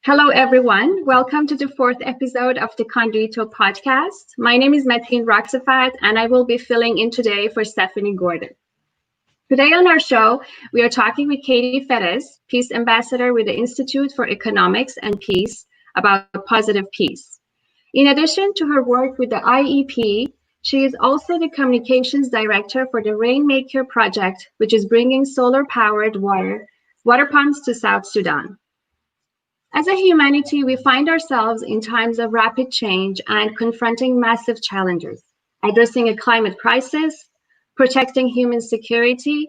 Hello, everyone. Welcome to the fourth episode of the Condito podcast. My name is Metin Raksafat, and I will be filling in today for Stephanie Gordon. Today on our show, we are talking with Katie Fettes, Peace Ambassador with the Institute for Economics and Peace, about positive peace. In addition to her work with the IEP, she is also the Communications Director for the Rainmaker project, which is bringing solar-powered water pumps to South Sudan. As a humanity, we find ourselves in times of rapid change and confronting massive challenges, addressing a climate crisis, protecting human security,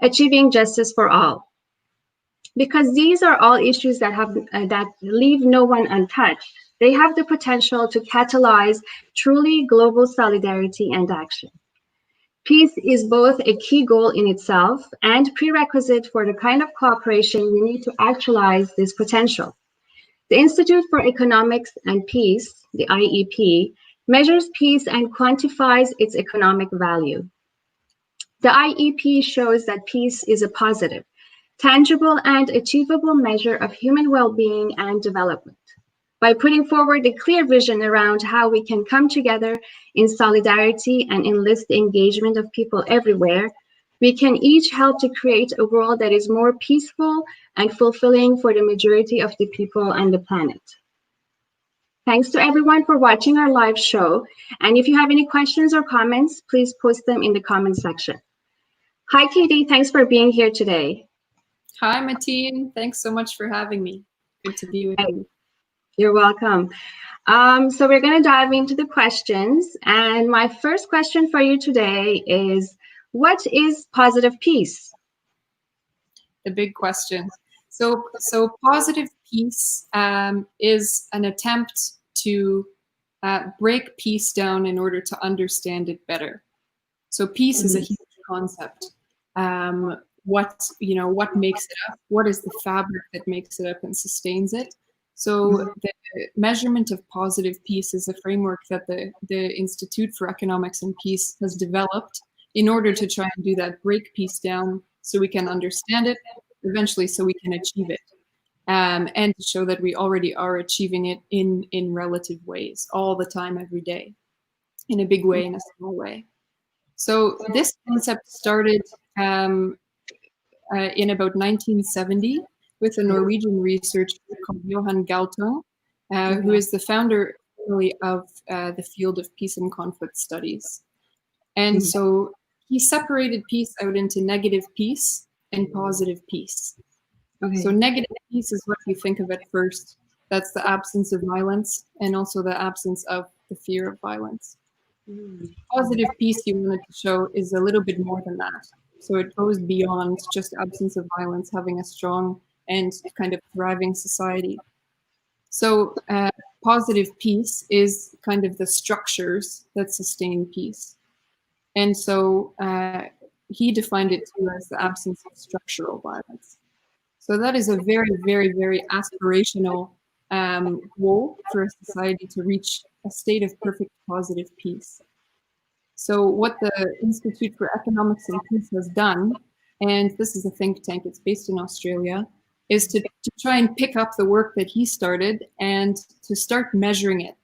achieving justice for all. Because these are all issues that leave no one untouched, they have the potential to catalyze truly global solidarity and action. Peace is both a key goal in itself and prerequisite for the kind of cooperation we need to actualize this potential. The Institute for Economics and Peace, the IEP, measures peace and quantifies its economic value. The IEP shows that peace is a positive, tangible, and achievable measure of human well-being and development. By putting forward a clear vision around how we can come together in solidarity and enlist the engagement of people everywhere, we can each help to create a world that is more peaceful and fulfilling for the majority of the people on the planet. Thanks to everyone for watching our live show. And if you have any questions or comments, please post them in the comment section. Hi, Katie. Thanks for being here today. Hi, Mateen. Thanks so much for having me. Good to be with you. You're welcome. So we're going to dive into the questions. And my first question for you today is, what is positive peace? The big question. So positive peace is an attempt to break peace down in order to understand it better. So peace is a huge concept. What makes it up? What is the fabric that makes it up and sustains it? So the measurement of positive peace is a framework that the Institute for Economics and Peace has developed in order to try and do that, break peace down so we can understand it, eventually so we can achieve it, and to show that we already are achieving it in relative ways, all the time, every day, in a big way, in a small way. So this concept started in about 1970 with a Norwegian researcher called Johan Galtung, who is the founder really of the field of peace and conflict studies. And so he separated peace out into negative peace and positive peace. Okay. So negative peace is what we think of at first. That's the absence of violence and also the absence of the fear of violence. Positive peace you wanted to show is a little bit more than that. So it goes beyond just absence of violence, having a strong and kind of thriving society. So positive peace is kind of the structures that sustain peace. And so he defined it too as the absence of structural violence. So that is a very, very, very aspirational goal for a society to reach a state of perfect positive peace. So what the Institute for Economics and Peace has done, and this is a think tank, it's based in Australia, is to try and pick up the work that he started and to start measuring it.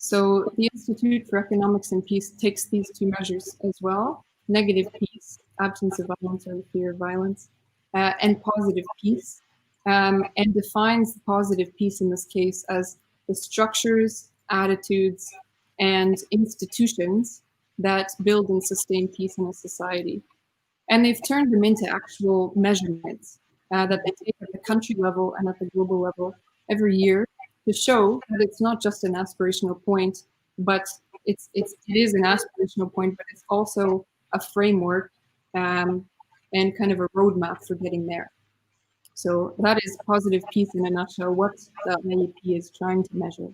So the Institute for Economics and Peace takes these two measures as well, negative peace, absence of violence or the fear of violence, and positive peace, and defines positive peace in this case as the structures, attitudes, and institutions that build and sustain peace in a society. And they've turned them into actual measurements that they take at the country level and at the global level every year to show that it's not just an aspirational point, but it is an aspirational point, but it's also a framework and kind of a roadmap for getting there. So that is positive peace in a nutshell, what the IEP is trying to measure.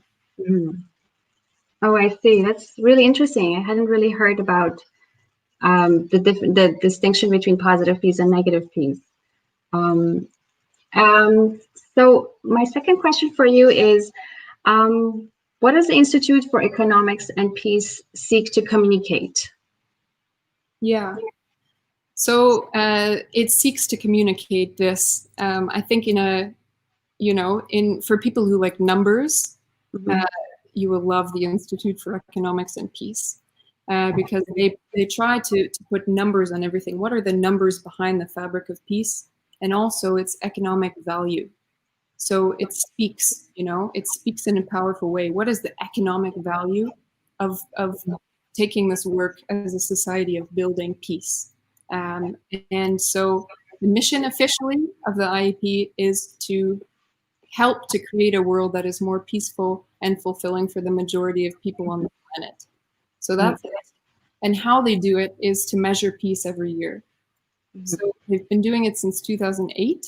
Oh, I see. That's really interesting. I hadn't really heard about the distinction between positive peace and negative peace. So my second question for you is, what does the Institute for Economics and Peace seek to communicate? Yeah. So it seeks to communicate this, I think, in for people who like numbers, Mhm. you will love the Institute for Economics and Peace, because they try to put numbers on everything. What are the numbers behind the fabric of peace? And also its economic value. So it speaks in a powerful way. What is the economic value of taking this work as a society of building peace? And so the mission officially of the IEP is to help to create a world that is more peaceful and fulfilling for the majority of people on the planet. So that's it. And how they do it is to measure peace every year. So they've been doing it since 2008.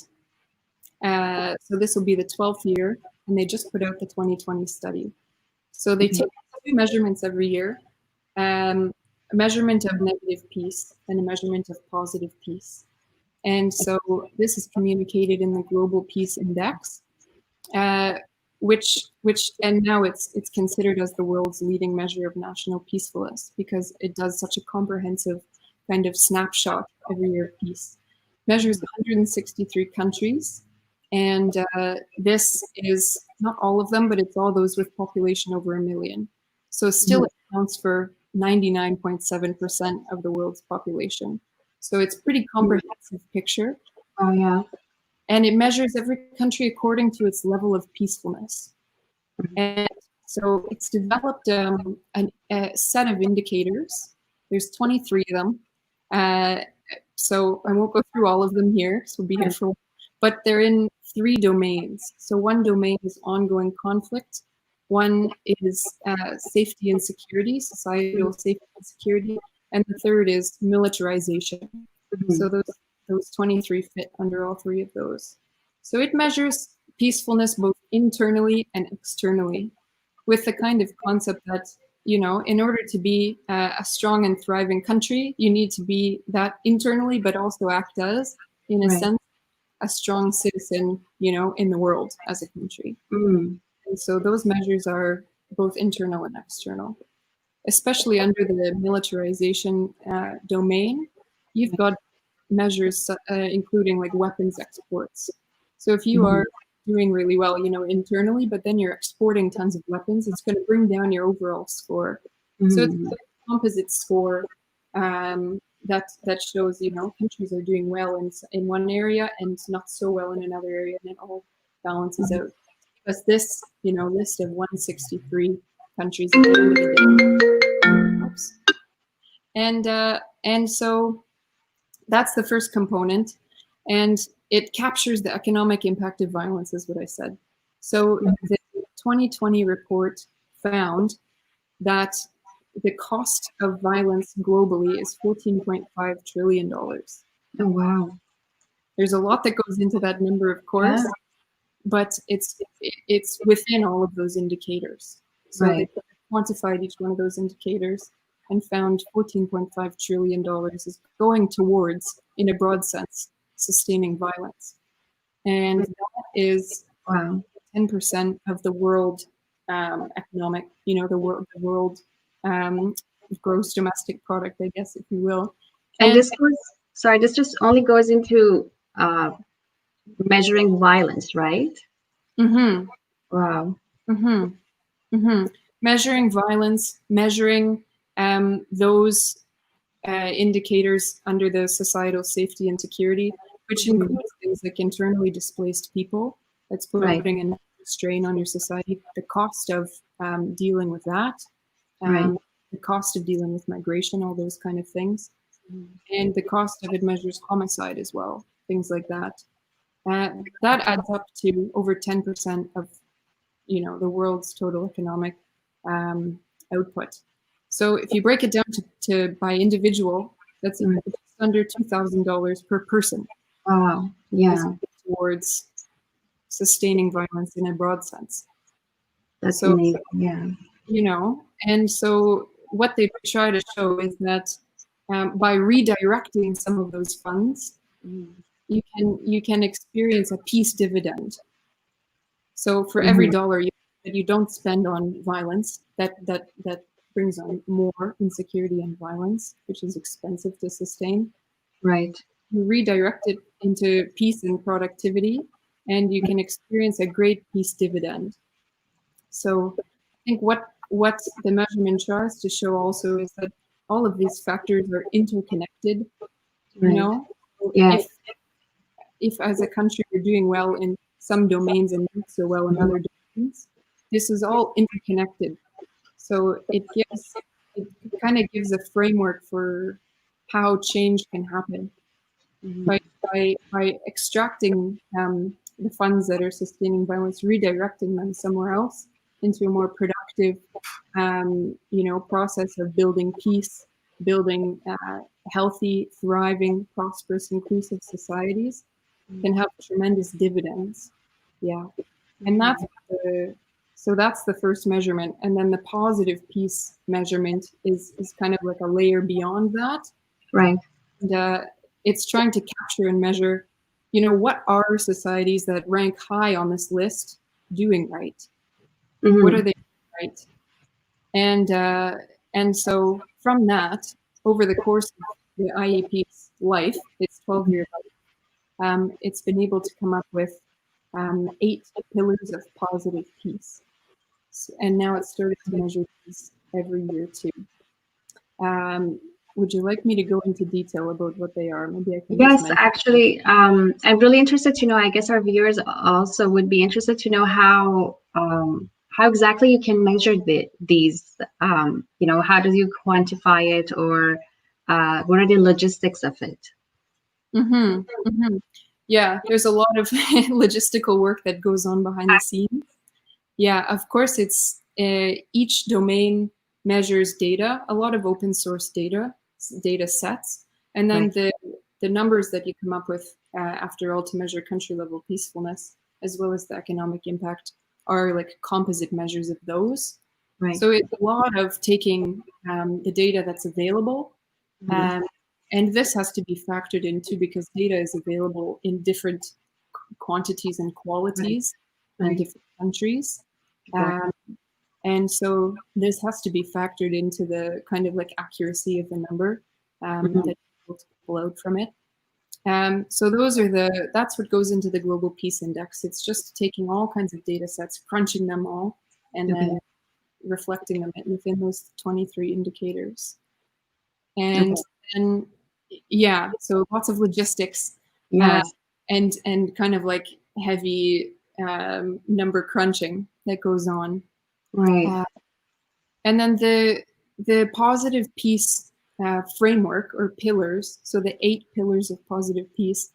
So this will be the 12th year, and they just put out the 2020 study. So they take 2 measurements every year, a measurement of negative peace and a measurement of positive peace. And so this is communicated in the Global Peace Index, which and now it's considered as the world's leading measure of national peacefulness because it does such a comprehensive kind of snapshot every year of peace. Measures 163 countries, and this is not all of them, but it's all those with population over 1 million. So still it accounts for 99.7% of the world's population. So it's pretty comprehensive picture. Oh yeah. And it measures every country according to its level of peacefulness. And so it's developed a set of indicators. There's 23 of them. So I won't go through all of them here, so we'll be here for a while. But they're in 3 domains. So one domain is ongoing conflict. One is safety and security, societal safety and security. And the third is militarization. So those 23 fit under all 3 of those. So it measures peacefulness both internally and externally with the kind of concept that, in order to be a strong and thriving country, you need to be that internally, but also act as, in a sense, a strong citizen, in the world as a country. And so those measures are both internal and external. Especially under the militarization domain, you've got measures including like weapons exports. So if you are doing really well, internally, but then you're exporting tons of weapons, it's going to bring down your overall score. So it's a composite score that shows, countries are doing well in one area and not so well in another area, and it all balances out. Because this, list of 163 countries at the end of the day. Oops. And so that's the first component, and it captures the economic impact of violence, is what I said. So the 2020 report found that the cost of violence globally is $14.5 trillion. Oh, wow. There's a lot that goes into that number, of course, but it's within all of those indicators. So they quantified each one of those indicators and found $14.5 trillion is going towards, in a broad sense, sustaining violence. And that is 10% of the world economic, the world gross domestic product, I guess, if you will. And this just only goes into measuring violence, right? Wow. Measuring violence, measuring those indicators under the societal safety and security, which includes things like internally displaced people. That's putting a strain on your society. The cost of dealing with that, the cost of dealing with migration, all those kind of things, and the cost of it measures homicide as well, things like that. That adds up to over 10% of, the world's total economic output. So if you break it down to by individual, that's just under $2,000 per person. Wow. Yeah. Towards sustaining violence in a broad sense. That's amazing. Yeah. And so what they try to show is that by redirecting some of those funds, you can experience a peace dividend. So for every dollar that you don't spend on violence, that brings on more insecurity and violence, which is expensive to sustain. Right. You redirect it into peace and productivity, and you can experience a great peace dividend. So I think what the measurement tries to show also is that all of these factors are interconnected. Right. You know, so Yeah. if as a country we're doing well in some domains and not so well in other domains, this is all interconnected. So it kind of gives a framework for how change can happen by extracting the funds that are sustaining violence, redirecting them somewhere else into a more productive, process of building peace, building healthy, thriving, prosperous, inclusive societies, can have tremendous dividends. Yeah, and that's the first measurement, and then the positive peace measurement is kind of like a layer beyond that. Right. And it's trying to capture and measure, what are societies that rank high on this list doing right? Mm-hmm. What are they doing right? And so from that, over the course of the IEP's life, its 12-year life, it's been able to come up with 8 pillars of positive peace. And now it's started to measure these every year too. Would you like me to go into detail about what they are? Maybe I can. Yes, actually, I'm really interested to know. I guess our viewers also would be interested to know how exactly you can measure these. How do you quantify it, or what are the logistics of it? Mm-hmm. Mm-hmm. Yeah, there's a lot of logistical work that goes on behind the scenes. Yeah, of course, it's each domain measures data, a lot of open source data sets, and then Right. the numbers that you come up with after all to measure country level peacefulness, as well as the economic impact, are like composite measures of those. Right. So it's a lot of taking the data that's available, and this has to be factored into because data is available in different quantities and qualities in different countries. And so this has to be factored into the kind of like accuracy of the number that you pull out from it. So that's what goes into the Global Peace Index. It's just taking all kinds of data sets, crunching them all, and then reflecting them within those 23 indicators. And then, yeah, so lots of logistics and kind of like heavy number crunching that goes on. Right. And then the positive peace framework or pillars, so the 8 pillars of positive peace,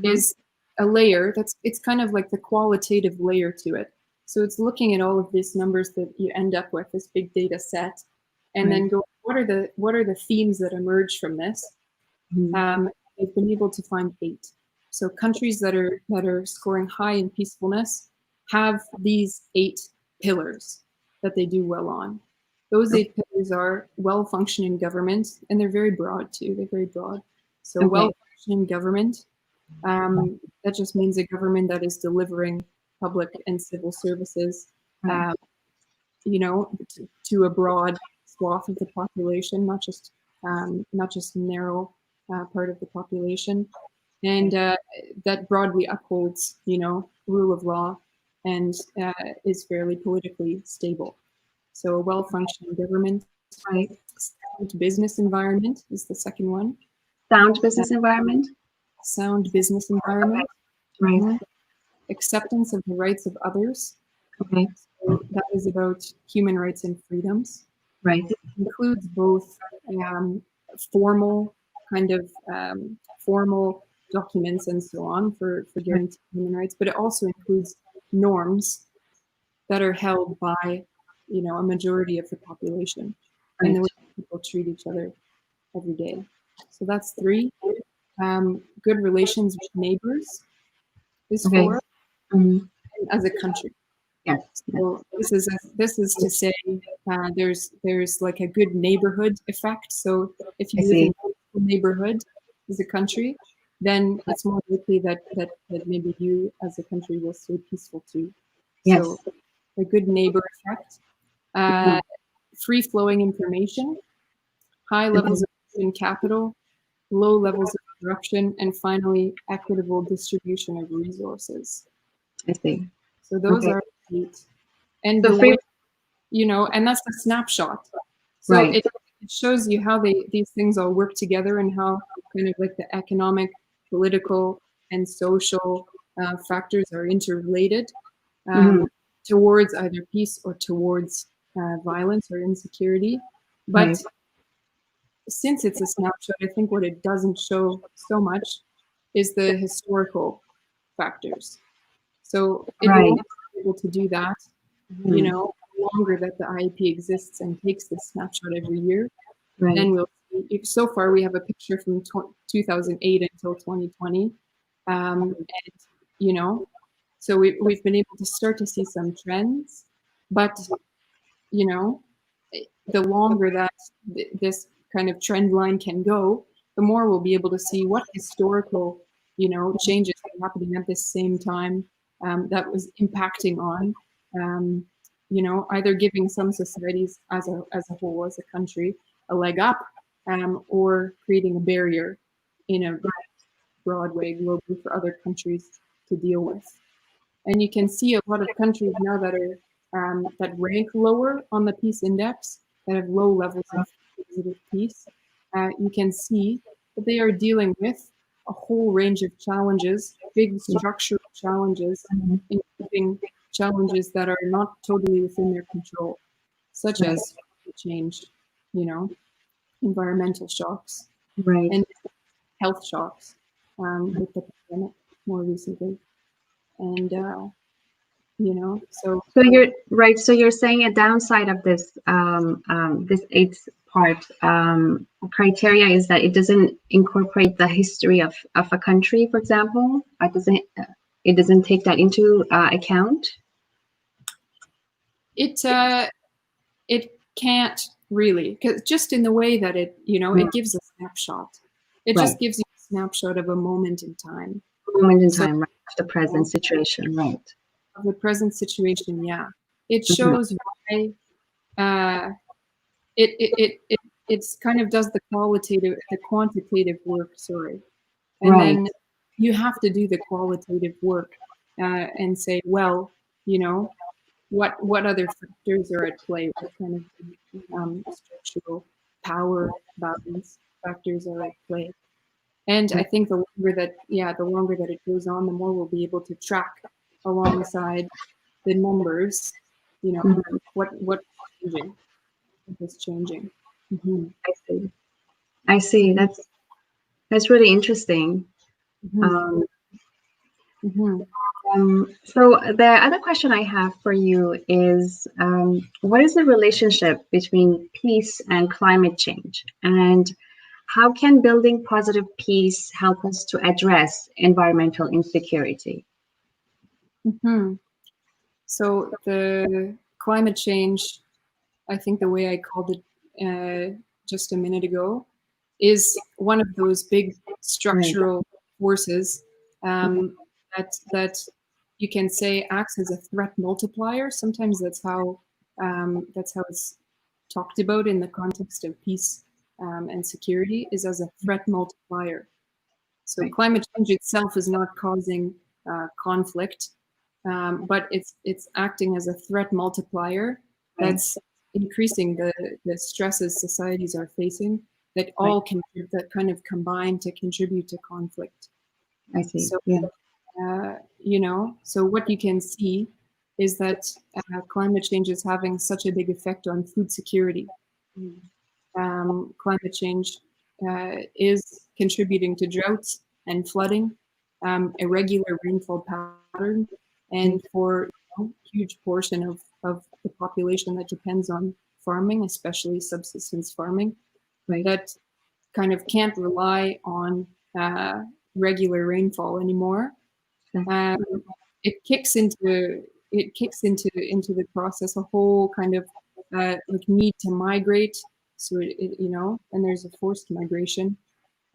is a layer it's kind of like the qualitative layer to it. So it's looking at all of these numbers that you end up with, this big data set, and then go, what are the themes that emerge from this? They've been able to find 8. So countries that are scoring high in peacefulness have these 8 pillars that they do well on. Those 8 pillars are well-functioning government, and they're very broad too. They're very broad. So well-functioning government, that just means a government that is delivering public and civil services, to a broad swath of the population, not just narrow part of the population, and that broadly upholds, rule of law and is fairly politically stable. So a well-functioning government. Sound business environment is the second one. Sound business environment. Sound business environment. Right. Acceptance of the rights of others. Okay. So that is about human rights and freedoms. Right. It includes both formal documents and so on for guaranteeing human rights, but it also includes norms that are held by, a majority of the population, and the way people treat each other every day. So that's 3. Good relations with neighbors is 4, as a country. Yes. So this is to say there's like a good neighborhood effect. So if you live in a neighborhood as a country, then it's more likely that maybe you as a country will stay peaceful too. So a good neighbor effect, free flowing information, high levels of human capital, low levels of corruption, and finally equitable distribution of resources. I see. So those Okay. are 8. And So the way, and that's the snapshot. So right. it shows you how these things all work together, and how kind of like the economic, political, and social factors are interrelated Mhm. towards either peace or towards violence or insecurity. But Right. since it's a snapshot, I think what it doesn't show so much is the historical factors. So it will Right. only be able to do that, Mhm. the longer that the IEP exists and takes this snapshot every year. Right. Then we'll see. So far, we have a picture from 2008 until 2020. And, so we've been able to start to see some trends, but, you know, the longer that this kind of trend line can go, the more we'll be able to see what historical, changes are happening at this same time that was impacting on, either giving some societies as a whole, as a country, a leg up, or creating a barrier in a broad way globally for other countries to deal with. And you can see a lot of countries now that are that rank lower on the peace index, that have low levels of positive peace. You can see that they are dealing with a whole range of challenges, big structural challenges, Mhm. including challenges that are not totally within their control, such Right. as climate change, you know, environmental shocks, Right. and health shocks with the pandemic more recently. And so So you're right. So you're saying a downside of this eighth part criteria is that it doesn't incorporate the history of a country, for example. It doesn't take that into account. it can't really, because just in the way that Mm. it gives a snapshot. It Right. just gives you a snapshot of a moment in time. Moment in So, time, right? Of the present situation, right? of the present situation, yeah, it Mhm. shows why uh, it's kind of does the quantitative work, sorry, and Right. then you have to do the qualitative work and say, well, you know, what other factors are at play? What kind of structural power balance factors are at play? And I think the longer that it goes on, the more we'll be able to track alongside the numbers, Mhm. what's changing, what is changing. Hmm. I see. I see. That's really interesting. Hmm. Um, Hmm. so the other question I have for you is, what is the relationship between peace and climate change? And how can building positive peace help us to address environmental insecurity? Hmm. So the climate change, I think the way I called it just a minute ago, is one of those big Right. structural forces that you can say acts as a threat multiplier. Sometimes that's how it's talked about in the context of peace and security, is as a threat multiplier. So Right. climate change itself is not causing conflict, but it's acting as a threat multiplier Right. that's increasing the stresses societies are facing, that Right. all can that kind of combine to contribute to conflict. I see. So Yeah. so what you can see is that climate change is having such a big effect on food security. Mm. Climate change is contributing to droughts and flooding, irregular rainfall pattern, and for huge portion of the population that depends on farming, especially subsistence farming, Right. that kind of can't rely on regular rainfall anymore. Okay. Um, it kicks into the process a whole kind of like need to migrate. So and there's a forced migration,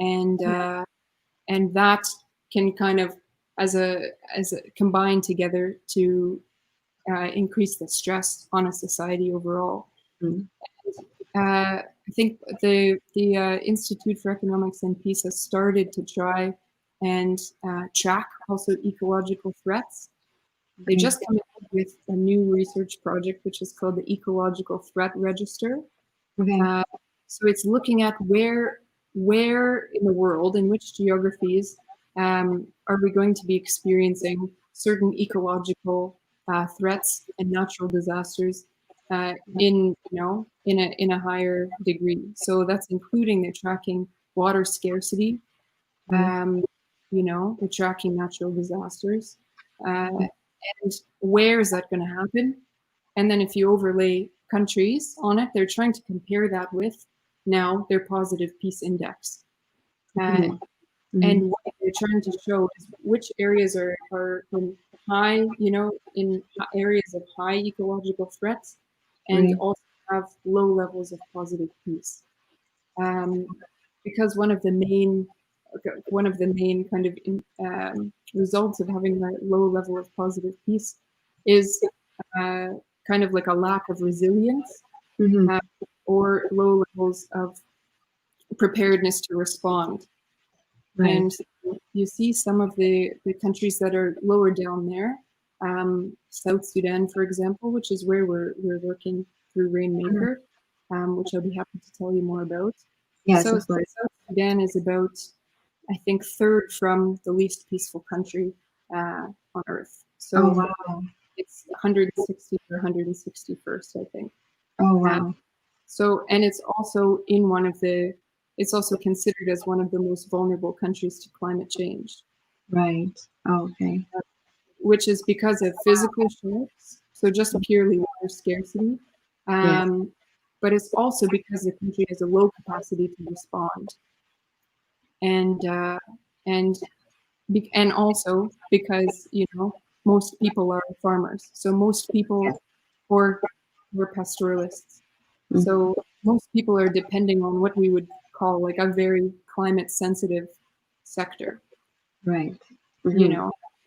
and that can kind of as a combine together to increase the stress on a society overall. Mm. I think the Institute for Economics and Peace has started to try and track also ecological threats. They just come up with a new research project, which is called the Ecological Threat Register. Okay. So it's looking at where in the world, in which geographies, are we going to be experiencing certain ecological threats and natural disasters in a higher degree. So that's including the tracking water scarcity, the tracking natural disasters, and where is that going to happen? And then if you overlay countries on it, they're trying to compare that with now their positive peace index. And what they're trying to show is which areas are in high, in areas of high ecological threats, and also have low levels of positive peace. Because one of the main kind of results of having a low level of positive peace is kind of like a lack of resilience or low levels of preparedness to respond. And you see some of the countries that are lower down there, South Sudan, for example, which is where we're working through Rainmaker, which I'll be happy to tell you more about. Yes, so South Sudan is about, I think, third from the least peaceful country on Earth. So it's 160 or 161st, I think. Oh, wow. And it's also it's also considered as one of the most vulnerable countries to climate change. Right. Oh, okay. Which is because of physical shocks, so just purely water scarcity. But it's also because the country has a low capacity to respond. And also because, most people are farmers. So most people were pastoralists. So most people are depending on what we would call like a very climate sensitive sector. Right.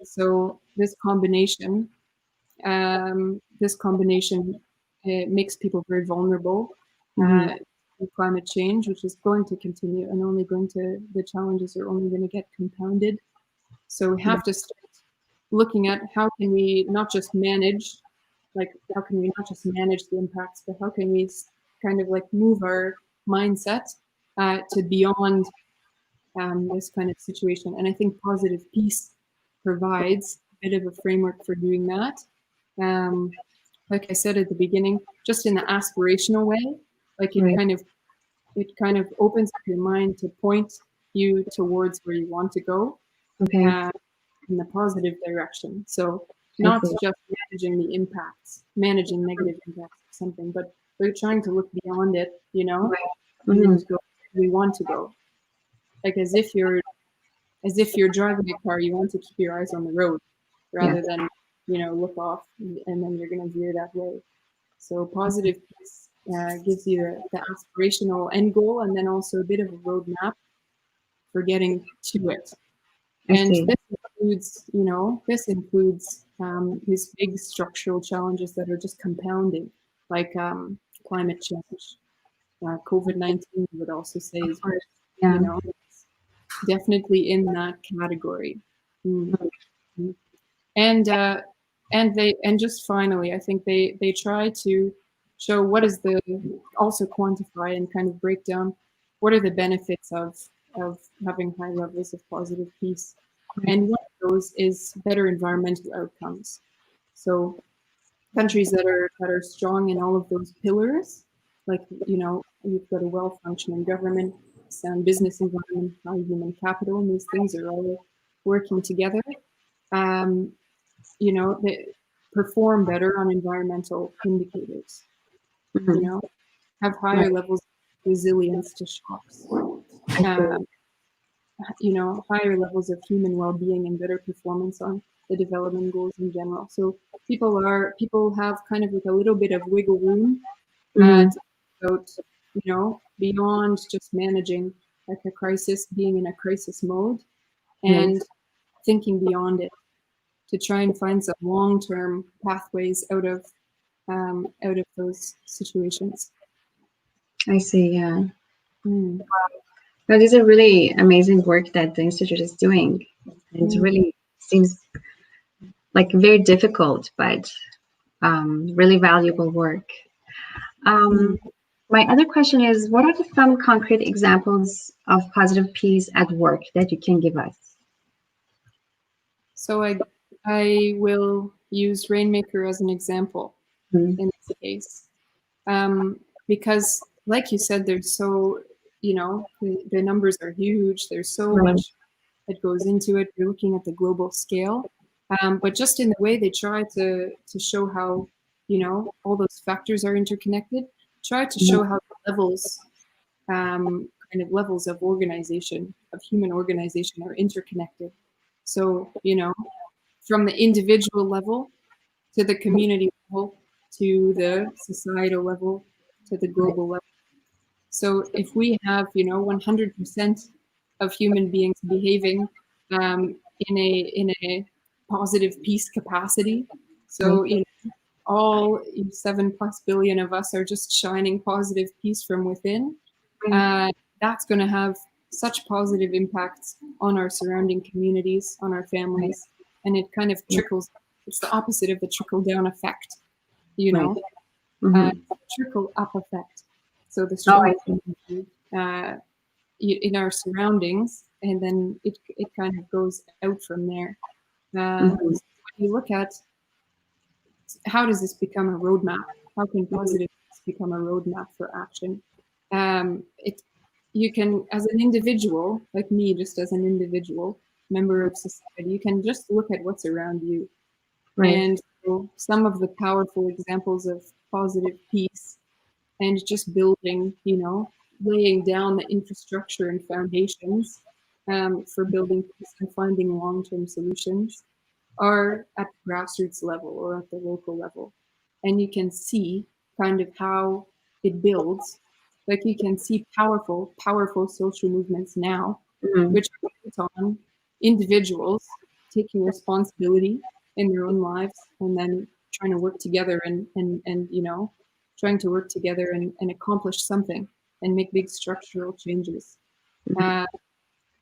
So this combination it makes people very vulnerable to climate change, which is going to continue and the challenges are only going to get compounded. So we have to start looking at how can we not just manage the impacts, but how can we kind of like move our mindset to beyond this kind of situation. And I think positive peace provides a bit of a framework for doing that. Like I said at the beginning, just in the aspirational way, like it kind of opens up your mind to point you towards where you want to go in the positive direction. So not just managing the impacts, managing negative impacts of something, but we're trying to look beyond it, and go where we want to go. Like as if you're driving a car, you want to keep your eyes on the road rather than look off and then you're going to veer that way. So positive peace gives you the aspirational end goal and then also a bit of a roadmap for getting to it. And this includes these big structural challenges that are just compounding, like climate change. COVID-19, I would also say, is definitely in that category. And just finally, I think they try to show what is also quantify and kind of break down what are the benefits of having high levels of positive peace. And one of those is better environmental outcomes. So countries that are strong in all of those pillars, like you've got a well-functioning government, sound business environment, high human capital, and these things are all working together. They perform better on environmental indicators. Have higher levels of resilience to shocks. Higher levels of human well-being and better performance on the development goals in general. So people have kind of like a little bit of wiggle room about, beyond just managing like a crisis, being in a crisis mode, and thinking beyond it to try and find some long-term pathways out of those situations. I see. Yeah. Well, this is a really amazing work that the institute is doing. It really seems like very difficult, but really valuable work. My other question is, what are some concrete examples of positive peace at work that you can give us? So I will use Rainmaker as an example in this case, because, like you said, there's so, the numbers are huge. There's so much that goes into it. You're looking at the global scale, but just in the way they try to show how, all those factors are interconnected. Try to show how the levels, kind of levels of organization, of human organization, are interconnected. So, from the individual level to the community level to the societal level to the global level. So if we have, 100% of human beings behaving in a positive peace capacity, so all 7+ billion of us are just shining positive peace from within, that's going to have such positive impacts on our surrounding communities, on our families, and it kind of trickles. It's the opposite of the trickle down effect, trickle up effect. So the strong community in our surroundings, and then it kind of goes out from there. So when you look at how does this become a roadmap? How can positive become a roadmap for action? You can, as an individual, like me, just as an individual member of society, you can just look at what's around you. And so some of the powerful examples of positive peace and just building, laying down the infrastructure and foundations for building peace and finding long-term solutions are at the grassroots level or at the local level. And you can see kind of how it builds. Like you can see powerful social movements now, which are built on individuals taking responsibility in their own lives and then trying to work together and trying to work together and accomplish something and make big structural changes.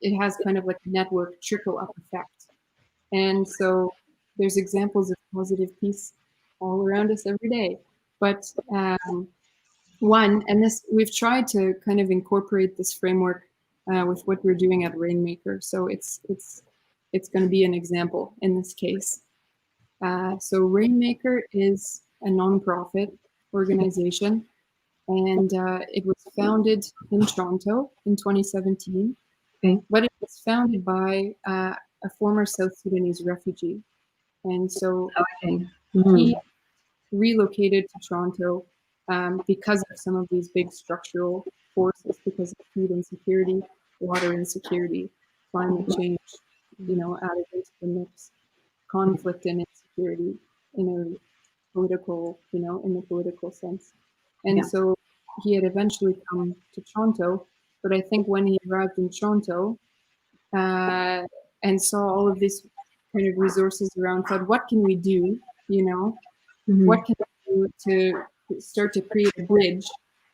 It has kind of like a network trickle up effect. And so there's examples of positive peace all around us every day. But we've tried to kind of incorporate this framework with what we're doing at Rainmaker. So it's going to be an example in this case. So Rainmaker is a nonprofit organization, and it was founded in Toronto in 2017. But it was founded by a former South Sudanese refugee. And so he relocated to Toronto because of some of these big structural forces, because of food insecurity, water insecurity, climate change, added into the mix, conflict and insecurity in a political, in the political sense. And so he had eventually come to Toronto, but I think when he arrived in Toronto and saw all of these kind of resources around, thought, what can we do, what can we do to start to create a bridge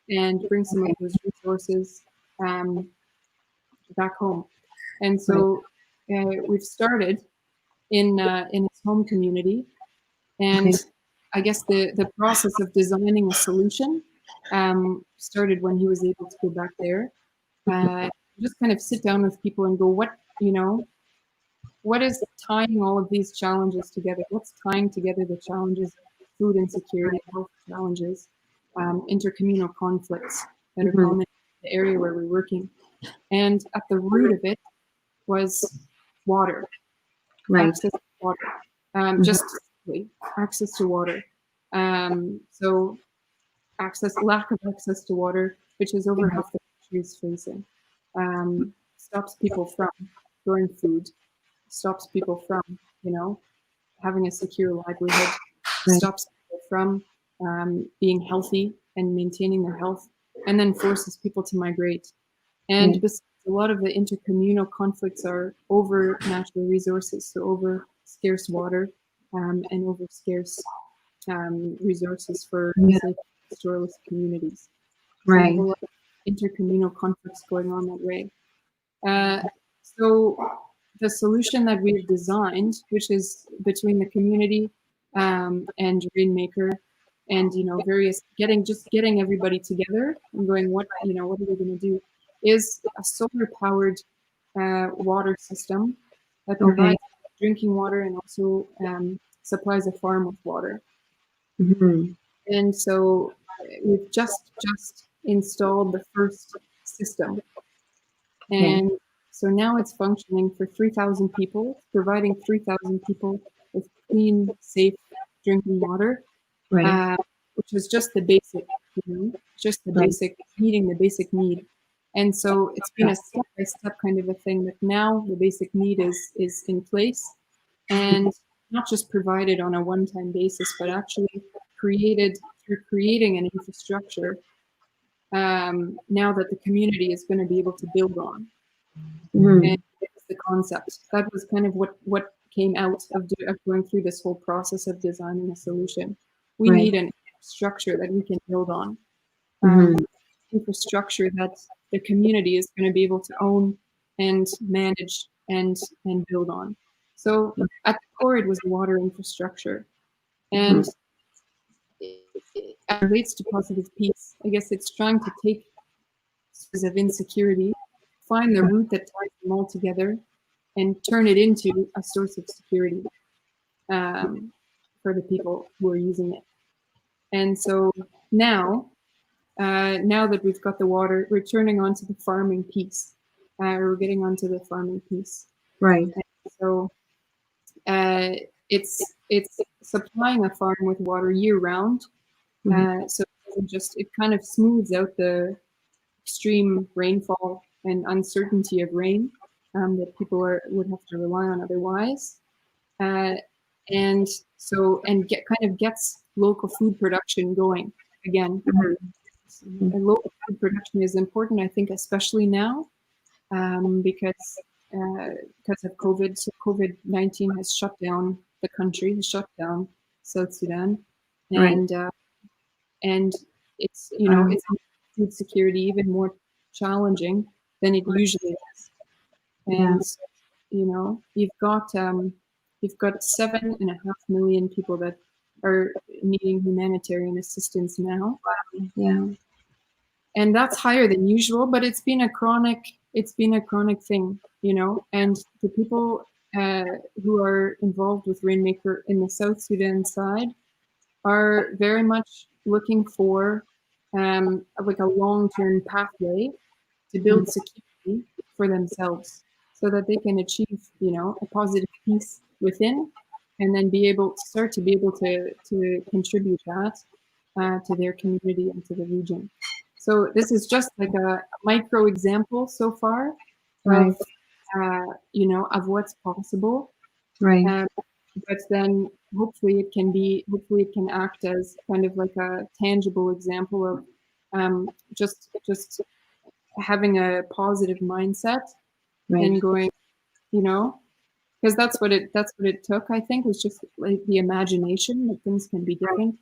and bring some of those resources back home. And so we've started in his home community, and I guess the process of designing a solution started when he was able to go back there. Just kind of sit down with people and go, what is tying all of these challenges together? What's tying together the challenges of food insecurity, health challenges, intercommunal conflicts that are common in the area where we're working? And at the root of it was water, access to water, just simply access to water. So lack of access to water, which is over half the country is facing, stops people from growing food, stops people from, having a secure livelihood, stops people from being healthy and maintaining their health, and then forces people to migrate. And besides, a lot of the intercommunal conflicts are over natural resources, so over scarce water and over scarce resources for safe pastoralist communities. So a whole lot of intercommunal conflicts going on that way. So the solution that we've designed, which is between the community and Rainmaker, and various getting everybody together and going, what are we going to do, is a solar powered water system that provides drinking water and also supplies a farm with water. And so we've just installed the first system, and so now it's functioning for 3,000 people, providing 3,000 people with clean, safe drinking water, which was just the basic, just the basic, meeting the basic need. And so it's been a step-by-step kind of a thing that now the basic need is in place, and not just provided on a one-time basis, but actually created through creating an infrastructure now that the community is going to be able to build on. And it's the concept. That was kind of what came out of going through this whole process of designing a solution. We need an infrastructure that we can build on. Infrastructure that the community is going to be able to own and manage and build on. So at the core, it was water infrastructure. And it relates to positive peace. I guess it's trying to take sources of insecurity, find the root that ties them all together, and turn it into a source of security for the people who are using it. And so now that we've got the water, we're turning onto the farming piece. We're getting onto the farming piece. Right. And so it's supplying a farm with water year round. So it kind of smooths out the extreme rainfall and uncertainty of rain that people would have to rely on otherwise. And gets local food production going again. And local food production is important, I think, especially now, because of COVID. So COVID-19 has shut down the country, has shut down South Sudan, and it's it's food security even more challenging than it usually is. And you've got 7.5 million people that are needing humanitarian assistance now. And that's higher than usual, but it's been a chronic thing, and the people who are involved with Rainmaker in the South Sudan side are very much looking for like a long-term pathway to build security for themselves, so that they can achieve, a positive peace within, and then start to be able to contribute that to their community and to the region. So this is just like a micro example so far of what's possible. But then hopefully it can act as kind of like a tangible example of just having a positive mindset and going, because that's what it took, I think, was just like the imagination that things can be different.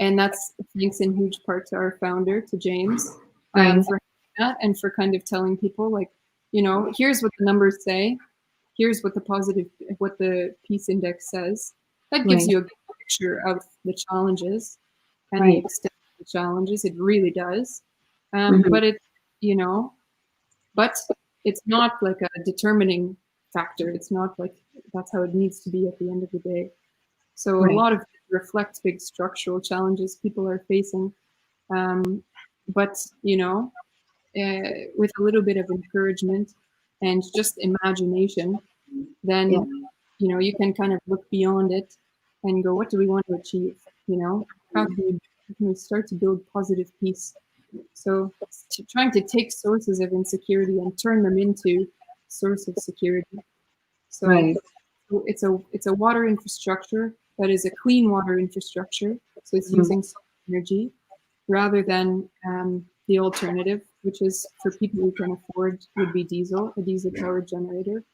And that's thanks in huge part to our founder, to James, for that, and for kind of telling people, like, here's what the numbers say, here's what the peace index says. That gives you a good picture of the challenges and the extent of the challenges. It really does. But it's not like a determining factor. It's not like that's how it needs to be at the end of the day. So a lot of it reflects big structural challenges people are facing. But, with a little bit of encouragement and just imagination, then, you can kind of look beyond it and go, what do we want to achieve? How can we start to build positive peace? So trying to take sources of insecurity and turn them into source of security. So it's a water infrastructure that is a clean water infrastructure. So it's using solar energy rather than the alternative, which is for people who can afford, would be a diesel powered generator,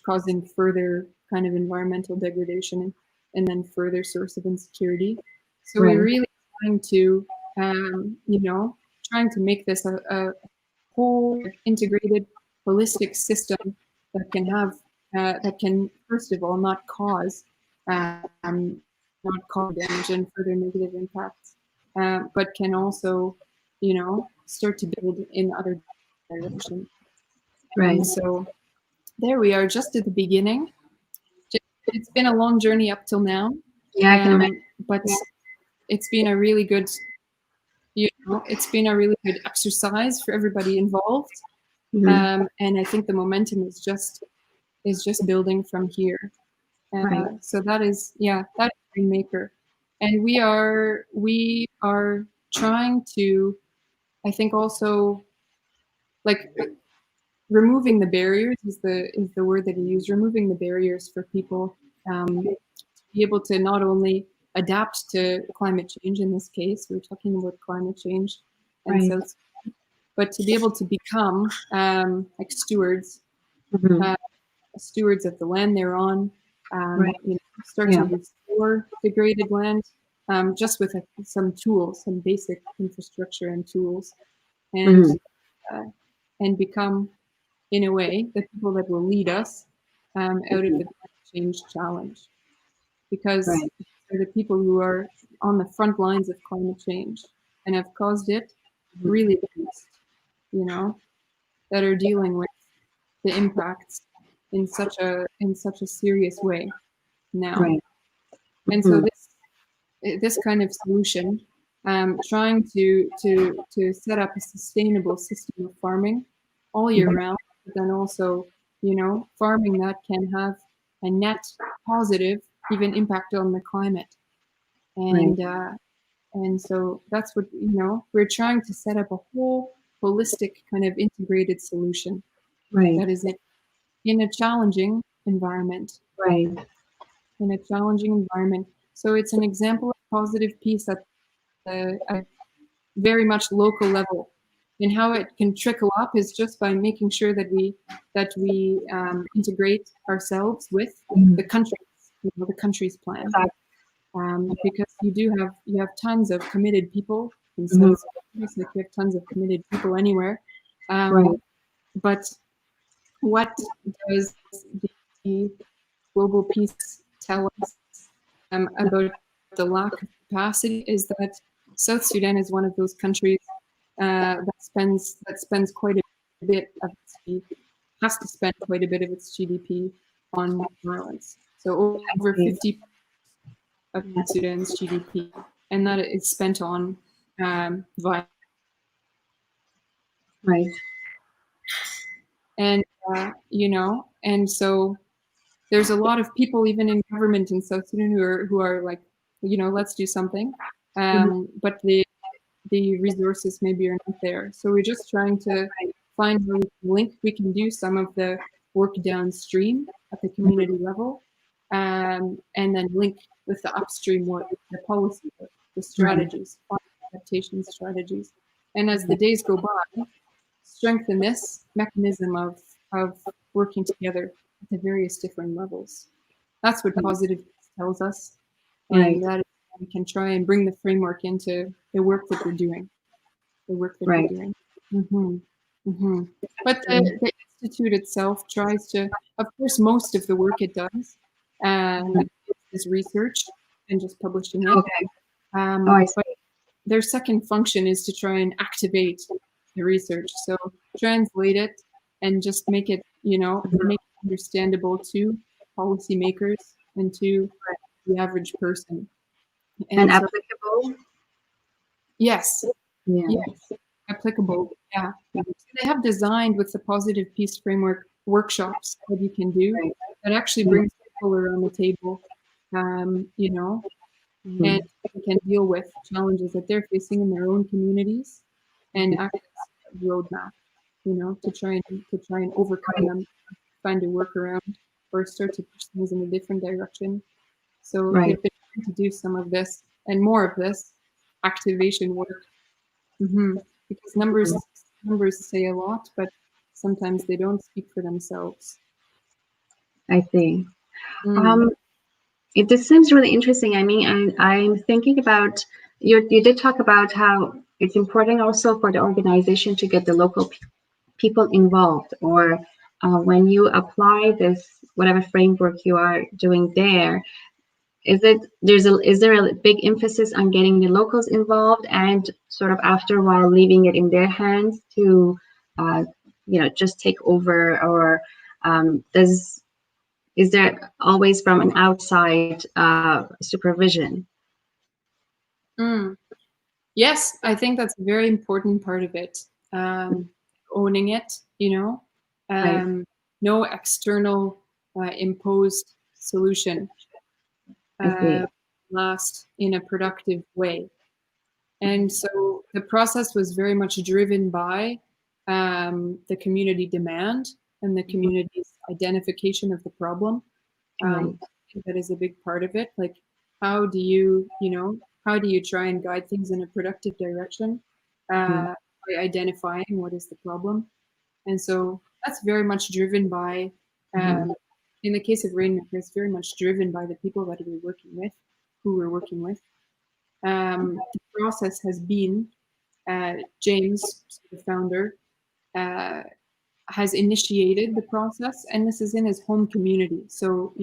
causing further kind of environmental degradation and then further source of insecurity. So we're really trying to, trying to make this a whole integrated holistic system that can have that can, first of all, not cause damage and further negative impacts, but can also, start to build in other directions. Right. And so there we are, just at the beginning. It's been a long journey up till now. Yeah, I can imagine. But it's been a really good, it's been a really good exercise for everybody involved. Mm-hmm. And I think the momentum is just building from here. Right. So that is Rainmaker, and we are trying to, I think, also, like, removing the barriers is the word that you use. Removing the barriers for people to be able to not only adapt to climate change. In this case, we're talking about climate change, and Right. so, but to be able to become like stewards. Mm-hmm. Stewards of the land they're on, Right. start to restore degraded land, just with some tools, some basic infrastructure and tools, and and become, in a way, the people that will lead us out of the climate change challenge, because they're the people who are on the front lines of climate change and have caused it really the most, that are dealing with the impacts in such a serious way now. Right. And so this kind of solution, trying to set up a sustainable system of farming all year round, but then also, farming that can have a net positive even impact on the climate. And so that's what, we're trying to set up a whole holistic kind of integrated solution that is in a challenging environment. Right. In a challenging environment. So it's an example of positive peace at a very much local level. And how it can trickle up is just by making sure that we integrate ourselves with the country's plan. Because you have tons of committed people in South Sudan, like you have tons of committed people anywhere. But what does the global peace tell us about the lack of capacity is that South Sudan is one of those countries that spends quite a bit of has to spend quite a bit of its GDP on violence. So over 50% of Sudan's GDP, and that is spent on violence. Right. And and so there's a lot of people, even in government in South Sudan, who are like, let's do something, but the resources maybe are not there. So we're just trying to find where we can do some of the work downstream at the community level, and then link with the upstream work, the policy work, the strategies, adaptation strategies. And as the days go by, strengthen this mechanism of working together at the various different levels. That's what positive peace tells us, and that we can try and bring the framework into the work that we're doing. We're doing. But the institute itself tries to, of course, most of the work it does is research and just publishing it. But their second function is to try and activate the research, so translate it and just make it, make it understandable to policymakers and to the average person. And so, applicable. Yes. Yes. Applicable. Yeah. So they have designed with the positive peace framework workshops that you can do that actually brings people around the table, and they can deal with challenges that they're facing in their own communities and act as a roadmap, to try and overcome them, find a workaround, or start to push things in a different direction. So they've been trying to do some of this and more of this activation work, because numbers say a lot, but sometimes they don't speak for themselves. I see. This seems really interesting. I mean, I'm thinking about, you did talk about how it's important also for the organization to get the local people involved, or when you apply this, whatever framework you are doing there, is there a big emphasis on getting the locals involved and sort of after a while leaving it in their hands to just take over, or is there always from an outside supervision? Yes, I think that's a very important part of it. Owning it, Right. no external imposed solution I see. last in a productive way. And so the process was very much driven by the community demand and the community's identification of the problem. Right. I think that is a big part of it. Like, how do you try and guide things in a productive direction by identifying what is the problem? And so that's very much driven by, in the case of Rainmaker, it's very much driven by the people that who we're working with. The process has been, James, the founder, has initiated the process, and this is in his home community. So,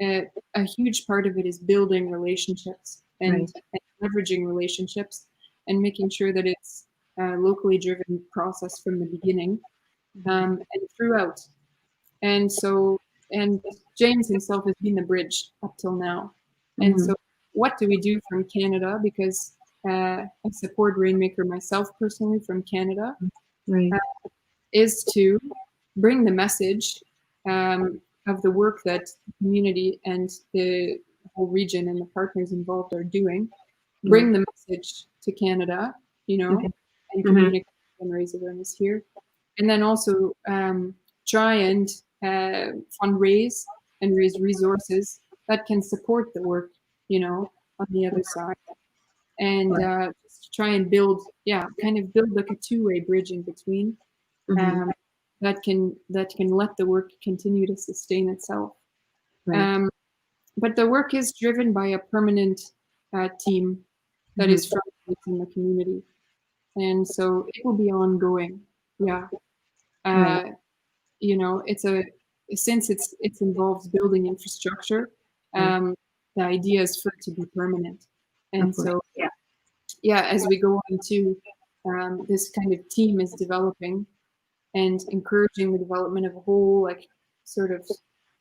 a huge part of it is building relationships and leveraging relationships and making sure that it's a locally driven process from the beginning and throughout. And so, and James himself has been the bridge up till now. And so, what do we do from Canada? Because I support Rainmaker myself personally from Canada. Right. Is to bring the message of the work that the community and the whole region and the partners involved are doing, bring the message to Canada, and communicate and raise awareness here. And then also try and fundraise and raise resources that can support the work, on the other side. And just try and build like a two-way bridge in between. That can let the work continue to sustain itself. Right. But the work is driven by a permanent team that is from within the community, and so it will be ongoing. Yeah, since it's involves building infrastructure. The idea is for it to be permanent, and so as we go on to this kind of team is developing and encouraging the development of a whole sort of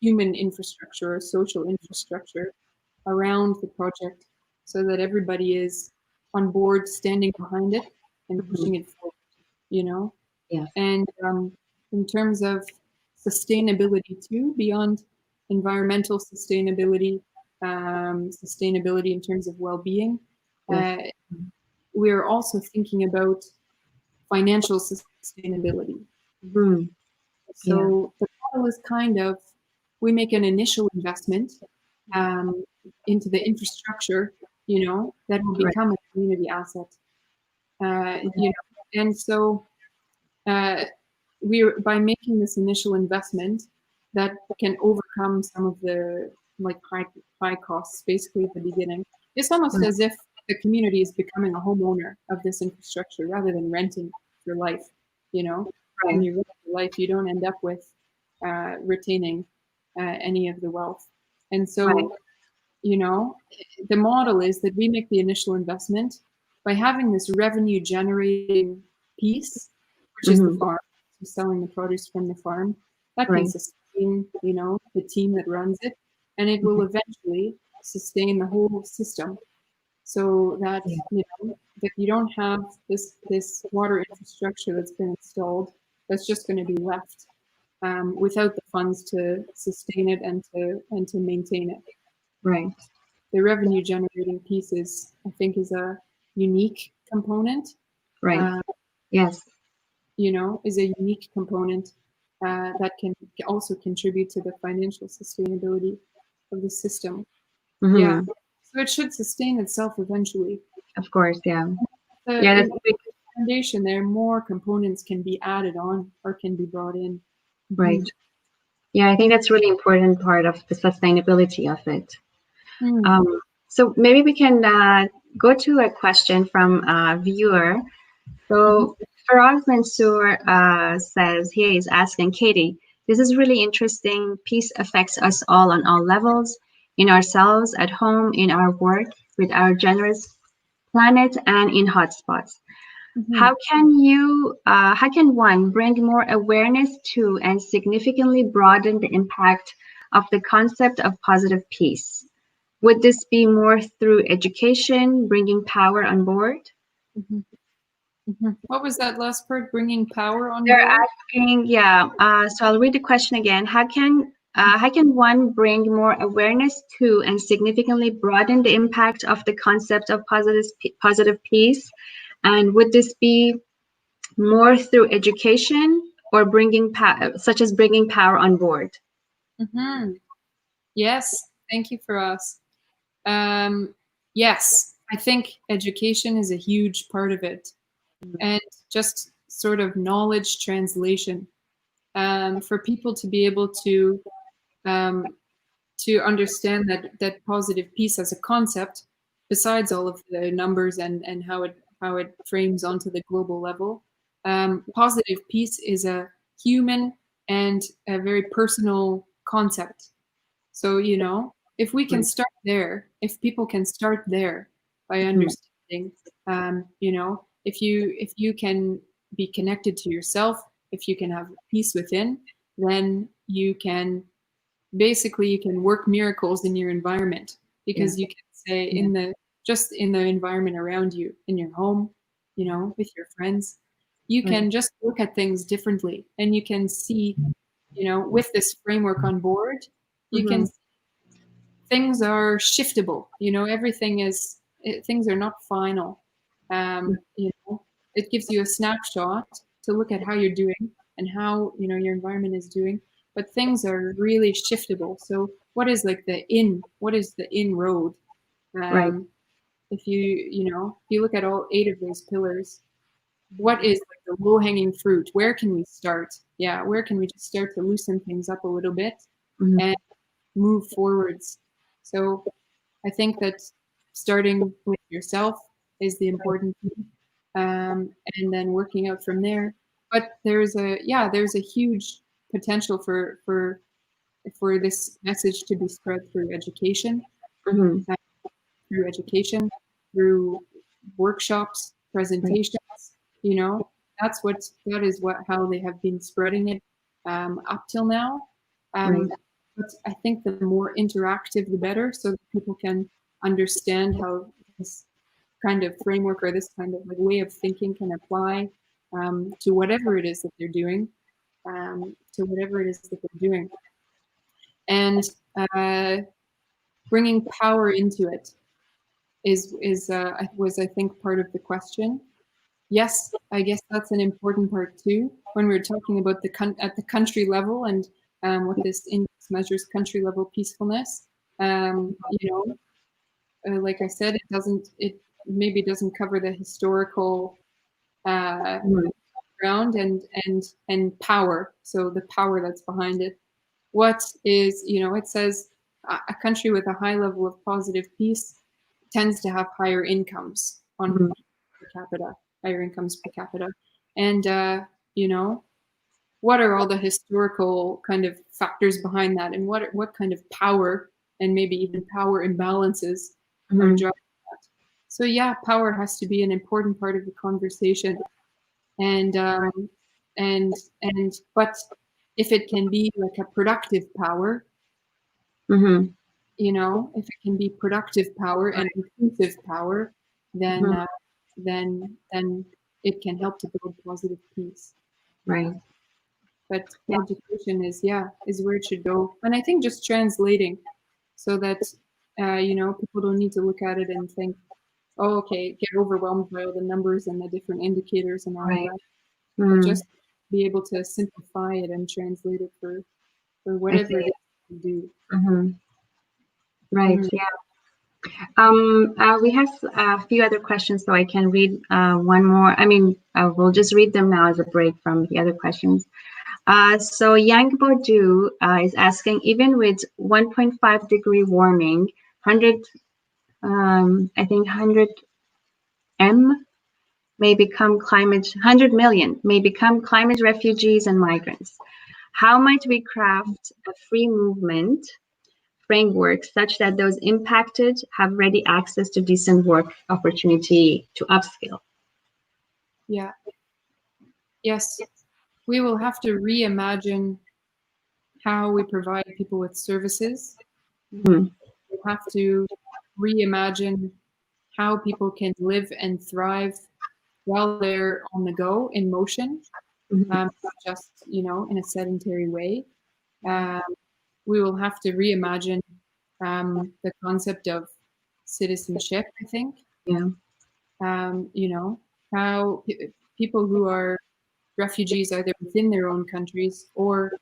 human infrastructure or social infrastructure around the project so that everybody is on board standing behind it and pushing it forward, Yes. And in terms of sustainability too, beyond environmental sustainability, sustainability in terms of well-being, we're also thinking about financial sustainability. So the model is kind of, we make an initial investment into the infrastructure, that will become a community asset. And so by making this initial investment that can overcome some of the high costs basically at the beginning. It's almost as if the community is becoming a homeowner of this infrastructure rather than renting for life, When you rent for life, you don't end up with retaining any of the wealth. And so, the model is that we make the initial investment by having this revenue generating piece, which is the farm, so selling the produce from the farm, that can sustain, the team that runs it, and it will eventually sustain the whole system. So that that you don't have this water infrastructure that's been installed that's just going to be left without the funds to sustain it and to maintain it. Right. The revenue generating piece is a unique component. Right. Yes. Is a unique component that can also contribute to the financial sustainability of the system. Yeah. So it should sustain itself eventually. Of course, yeah. That's a big foundation. There, more components can be added on or can be brought in. Right. Yeah, I think that's really important part of the sustainability of it. So maybe we can go to a question from a viewer. So Faraz Mansoor says he is asking Katie, this is really interesting. Peace affects us all on all levels, in ourselves, at home, in our work, with our generous planet, and in hotspots. Mhm. How can one bring more awareness to and significantly broaden the impact of the concept of positive peace? Would this be more through education, bringing power on board? Mhm. Mhm. What was that last part? Bringing power on They're board? asking, yeah. So I'll read the question again. How can one bring more awareness to and significantly broaden the impact of the concept of positive peace? And would this be more through education or such as bringing power on board? Hmm. Yes, thank you for us. Yes, I think education is a huge part of it, and just sort of knowledge translation for people to be able um, to understand that positive peace as a concept, besides all of the numbers and how it frames onto the global level. Positive peace is a human and a very personal concept. So, if we can Right. start there, if people can start there by Mhm. understanding, if you can be connected to yourself, if you can have peace within, then you can basically you can work miracles in your environment Yeah. because you can say Yeah. just in the environment around you, in your home, with your friends, you Right. can just look at things differently and you can see, with this framework on board, you can Mhm. see things are shiftable. Things are not final. It gives you a snapshot to look at how you're doing and how your environment is doing, but things are really shiftable. So what is the inroad? Right. um, if you look at all 8 of those pillars, what is like the low hanging fruit? Where can we start? Yeah, where can we just start to loosen things up a little bit Mhm. and move forwards? So I think that starting with yourself is the important thing, and then working out from there. But there's a huge potential for this message to be spread Mhm. uh, through education, through workshops, Right. presentations. You know, that is what how they have been spreading it up till now. Right. Um, but I think the more interactive, the better, so that people can understand how this kind of framework or this kind of like way of thinking can apply to whatever it is that they're doing, to whatever it is that they're doing, and uh, bringing power into it was I think part of the question. Yes, I guess that's an important part too when we're talking about at the country level and what this index measures country level peacefulness. Um, you like I said, it maybe doesn't cover the historical uh, Mhm. ground and power. So the power that's behind it. What is, it says a country with a high level of positive peace tends to have higher incomes on Mhm. per capita, higher incomes per capita. And, you know, what are all the historical kind of factors behind that? And what kind of power and maybe even power imbalances are Mhm. driving that? So, yeah, power has to be an important part of the conversation. And, but if it can be like a productive power, Mhm. if it can be productive power and inclusive power, then Mhm. then it can help to build positive peace. Right. But Yeah. education is where it should go, and I think just translating so that people don't need to look at it and think, oh, okay, get overwhelmed by all the numbers and the different indicators and all of Right. that, but Mm. just be able to simplify it and translate it for I whatever it see. is you do. Mhm. Right. Mhm. Yeah. We have a few other questions, so I can read one more. I mean, we'll just read them now as a break from the other questions. So Yang Bodu is asking, even with 1.5-degree warming, 100, I think 100 M may become 100 million may become climate refugees and migrants. How might we craft a free movement framework such that those impacted have ready access to decent work opportunity to upskill? Yeah. Yes. We will have to reimagine how we provide people with services. Mm-hmm. We'll have to reimagine how people can live and thrive while they're on the go, in motion, not just, in a sedentary way. Um, we will have to reimagine the concept of citizenship, I think. Yeah. How people who are refugees either within their own countries or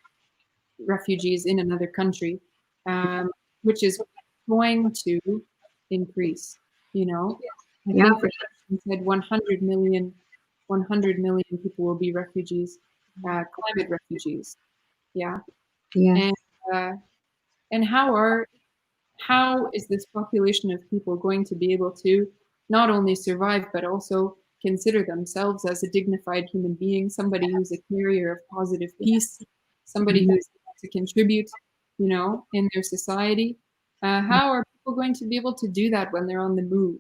refugees in another country, which is going to increase. I Yeah. think the person said 100 million people will be refugees, climate refugees. Yeah. Yeah. And and how is this population of people going to be able to not only survive but also consider themselves as a dignified human being, somebody who's a carrier of positive peace, somebody who's able to contribute, in their society? How are people going to be able to do that when they're on the move?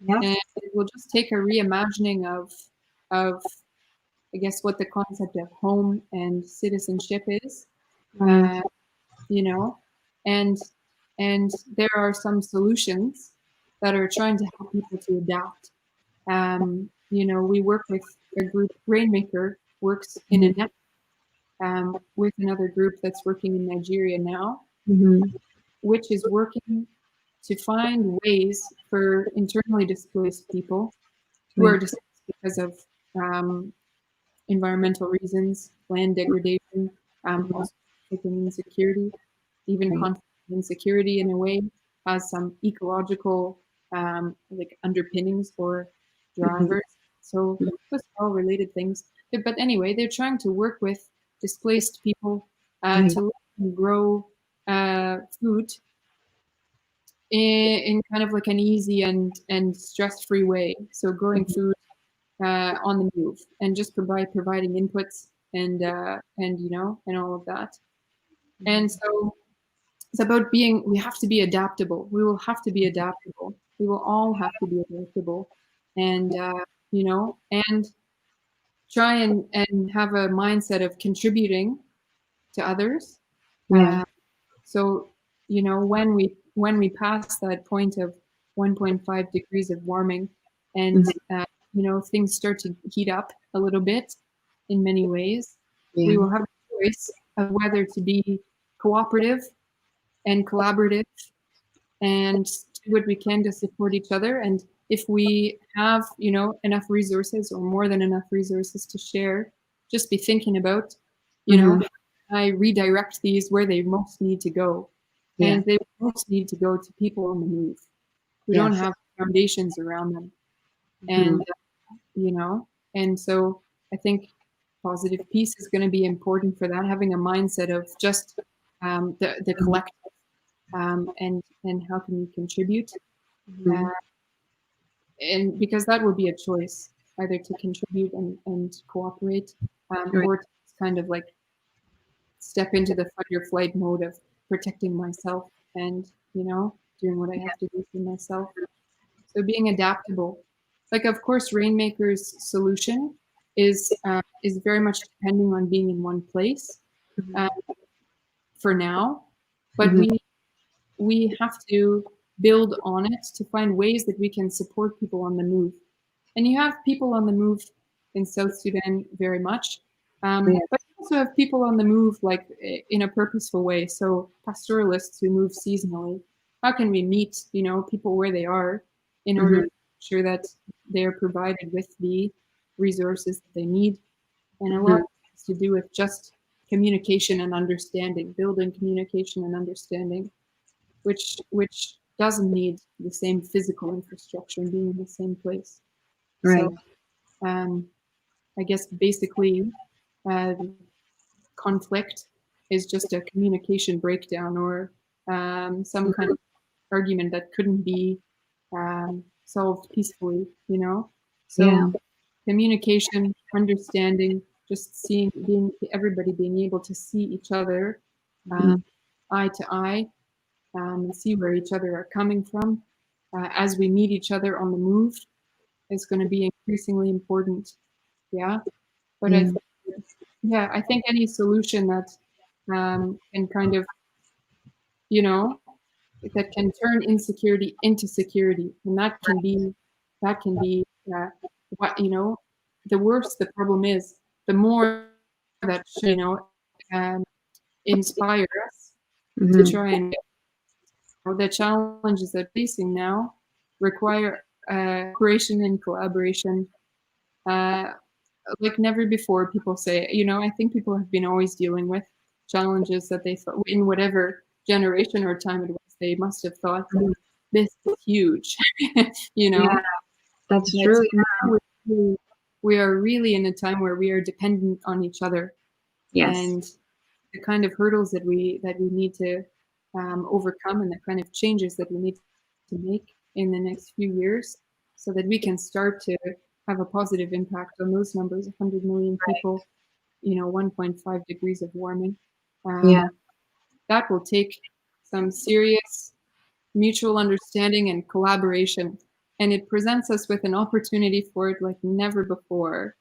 Yeah. And it will just take a reimagining of I guess what the concept of home and citizenship is. Uh, you know, and and there are some solutions that are trying to help people to adapt. We work with a group, Rainmaker works in a net with another group that's working in Nigeria now, which is working to find ways for internally displaced people who are displaced because of environmental reasons, land degradation, also insecurity, even conflict and insecurity in a way has some ecological like underpinnings or drivers. So those are all related things. But anyway, they're trying to work with displaced people to let them grow food in kind of like an easy and stress-free way. So growing food on the move and just providing inputs and all of that. And so it's about we have to be adaptable. We will have to be adaptable. We will all have to be adaptable and and try and have a mindset of contributing to others. So when we pass that point of 1.5 degrees of warming and things start to heat up a little bit in many ways, we will have a choice of whether to be cooperative and collaborative and do what we can to support each other. And if we have enough resources or more than enough resources to share, just be thinking about I redirect these where they most need to go. And they most need to go to people on the move who don't have foundations around them. And and so I think positive peace is going to be important for that, having a mindset of just the collective and how can we contribute, and because that will be a choice, either to contribute and cooperate, or to kind of like step into the fight or flight mode of protecting myself and doing what I have to do for myself. So being adaptable, like of course Rainmaker's solution is very much depending on being in one place for now, but we have to build on it to find ways that we can support people on the move. And you have people on the move in South Sudan very much, but you also have people on the move like in a purposeful way. So pastoralists who move seasonally. How can we meet people where they are in order to make sure that they are provided with the resources that they need? And a lot has to do with just communication and understanding, building communication and understanding, which doesn't need the same physical infrastructure and being in the same place. So I guess basically conflict is just a communication breakdown or some kind of argument that couldn't be solved peacefully, So communication, understanding, just everybody being able to see each other eye to eye, and see where each other are coming from as we meet each other on the move is going to be increasingly important. Yeah, but I think any solution that can kind of, that can turn insecurity into security, and that can be what the worse the problem is, the more that should inspire us to try and the challenges that we're facing now require cooperation and collaboration like never before. People say, I think people have been always dealing with challenges that they thought in whatever generation or time it was, they must have thought this is huge. Yeah, that's true. Now we are really in a time where we are dependent on each other. Yes. And the kind of hurdles that we need to overcome, and the kind of changes that we need to make in the next few years, so that we can start to have a positive impact on those numbers, 100 million people, 1.5 degrees of warming. That will take some serious mutual understanding and collaboration, and it presents us with an opportunity for it like never before.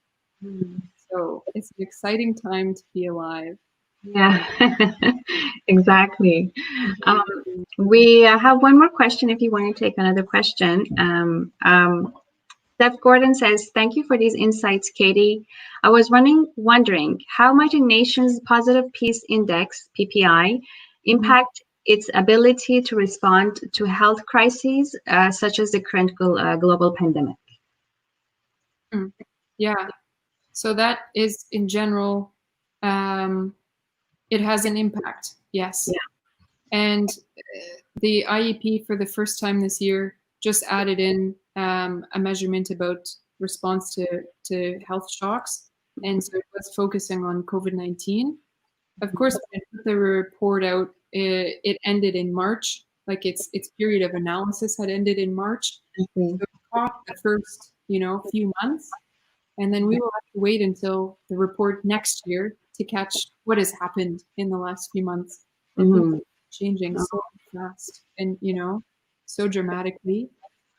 So it's an exciting time to be alive. Yeah, exactly. We have one more question if you want to take another question. Steph Gordon says, thank you for these insights, Katie. I was wondering how might a nation's Positive Peace Index, PPI, impact its ability to respond to health crises such as the current global pandemic? Yeah, so that is in general, it has an impact, yes. Yeah. And the IEP for the first time this year just added in a measurement about response to health shocks. And so it was focusing on COVID-19. Of course, when I put the report out, it ended in March. Like its period of analysis had ended in March. So it caught the first, few months. And then we will have to wait until the report next year to catch what has happened in the last few months. And things are changing so fast and, so dramatically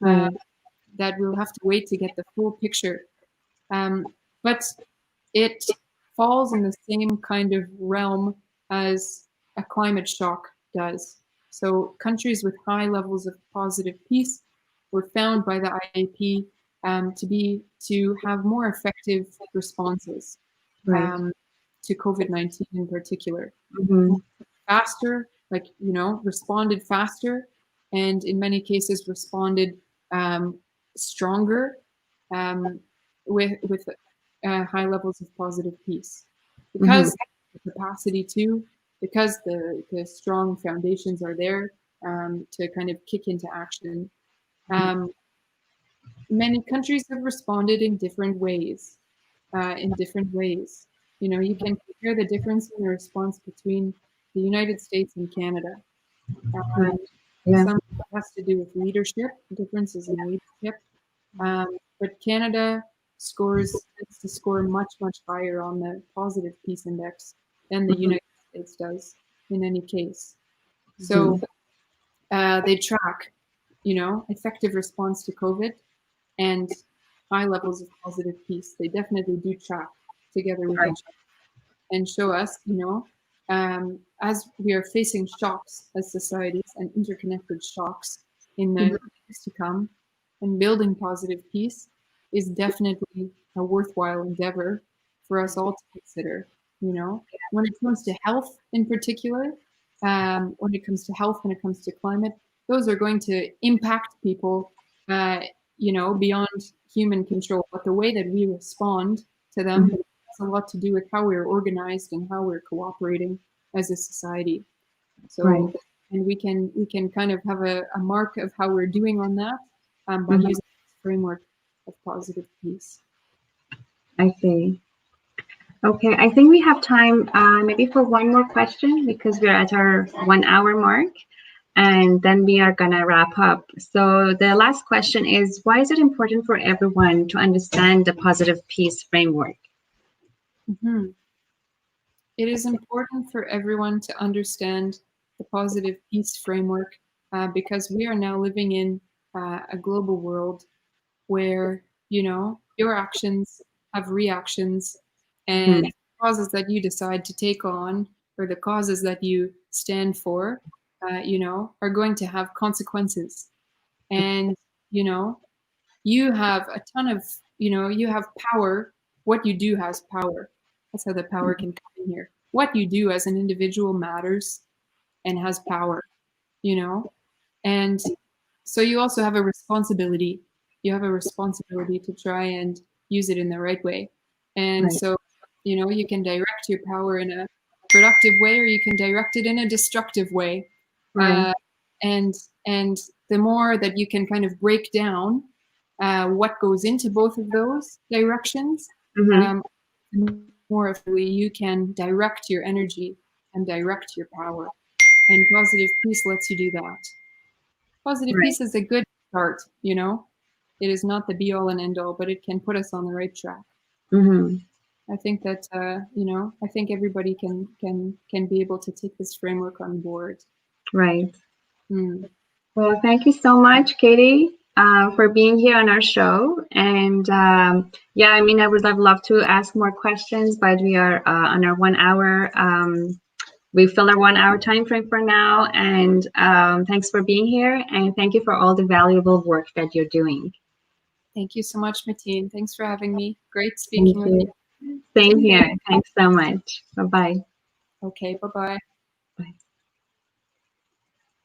that we'll have to wait to get the full picture. But it falls in the same kind of realm as a climate shock does. So countries with high levels of positive peace were found by the IAP to have more effective responses to COVID-19 in particular. Faster, responded faster, and in many cases responded stronger with high levels of positive peace. Because the capacity because the strong foundations are there to kind of kick into action. Many countries have responded in different ways. You can compare the difference in the response between the United States and Canada. Some has to do with leadership, differences in leadership. But Canada tends to score much, much higher on the Positive Peace Index than the United States does in any case. So they track, effective response to COVID and high levels of positive peace. They definitely do track together with each other and show us, as we are facing shocks as societies and interconnected shocks in the years to come, and building positive peace is definitely a worthwhile endeavor for us all to consider. When it comes to health in particular, when it comes to climate, those are going to impact people, beyond human control. But the way that we respond to them has a lot to do with how we're organized and how we're cooperating as a society. So, and we can kind of have a mark of how we're doing on that by using this framework of positive peace. I see. Okay, I think we have time maybe for one more question because we're at our 1 hour mark. and then we are gonna wrap up. So the last question is, why is it important for everyone to understand the positive peace framework? Mm-hmm. It is important for everyone to understand the positive peace framework because we are now living in a global world where, your actions have reactions, and Mhm. causes that you decide to take on, or the causes that you stand for, are going to have consequences. And, you know, you have a ton of, you have power. What you do has power. That's how the power can come in here. What you do as an individual matters and has power, you know? And so you also have a responsibility. You have a responsibility to try and use it in the right way. And Right. so, you can direct your power in a productive way, or you can direct it in a destructive way. Right. Uh, and and the more that you can kind of break down what goes into both of those directions, Hmm. um, the more effectively you can direct your energy and direct your power. And positive peace lets you do that. Positive Right. peace is a good start, It is not the be all and end all, but it can put us on the right track. Hmm. I think that I think everybody can be able to take this framework on board. Right. Mm. Well, thank you so much, Katie, for being here on our show. And yeah, I mean, I would have loved to ask more questions, but we are on our 1 hour. We fill our 1 hour time frame for now. And thanks for being here. And thank you for all the valuable work that you're doing. Thank you so much, Mateen. Thanks for having me. Great Thank speaking with you. you. Same Take care. here. Thanks so much. Bye bye. Okay, bye bye.